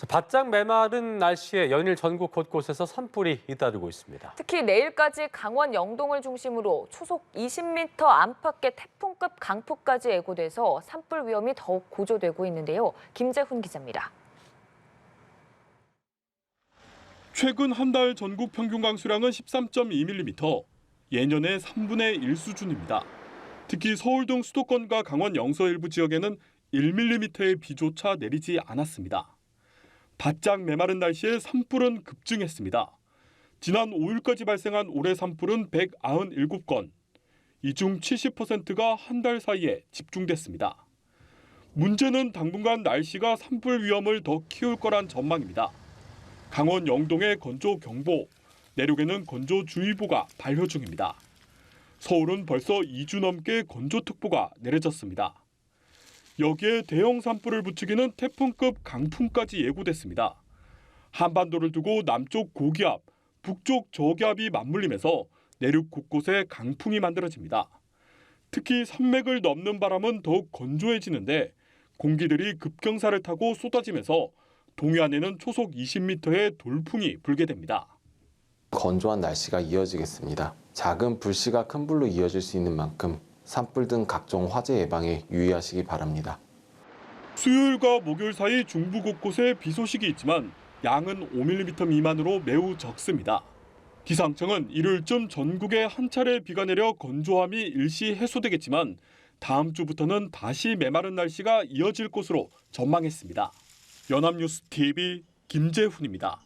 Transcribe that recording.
바짝 메마른 날씨에 연일 전국 곳곳에서 산불이 잇따르고 있습니다. 특히 내일까지 강원 영동을 중심으로 초속 20m 안팎의 태풍급 강풍까지 예고돼서 산불 위험이 더욱 고조되고 있는데요. 김재훈 기자입니다. 최근 한 달 전국 평균 강수량은 13.2mm, 예년의 3분의 1 수준입니다. 특히 서울 등 수도권과 강원 영서 일부 지역에는 1mm의 비조차 내리지 않았습니다. 바짝 메마른 날씨에 산불은 급증했습니다. 지난 5일까지 발생한 올해 산불은 197건, 이 중 70%가 한 달 사이에 집중됐습니다. 문제는 당분간 날씨가 산불 위험을 더 키울 거란 전망입니다. 강원 영동에 건조경보, 내륙에는 건조주의보가 발효 중입니다. 서울은 벌써 2주 넘게 건조특보가 내려졌습니다. 여기에 대형 산불을 부추기는 태풍급 강풍까지 예고됐습니다. 한반도를 두고 남쪽 고기압, 북쪽 저기압이 맞물리면서 내륙 곳곳에 강풍이 만들어집니다. 특히 산맥을 넘는 바람은 더욱 건조해지는데 공기들이 급경사를 타고 쏟아지면서 동해안에는 초속 20m의 돌풍이 불게 됩니다. 건조한 날씨가 이어지겠습니다. 작은 불씨가 큰 불로 이어질 수 있는 만큼 산불 등 각종 화재 예방에 유의하시기 바랍니다. 수요일과 목요일 사이 중부 곳곳에 비 소식이 있지만 양은 5mm 미만으로 매우 적습니다. 기상청은 일요일쯤 전국에 한 차례 비가 내려 건조함이 일시 해소되겠지만 다음 주부터는 다시 메마른 날씨가 이어질 것으로 전망했습니다. 연합뉴스 TV 김재훈입니다.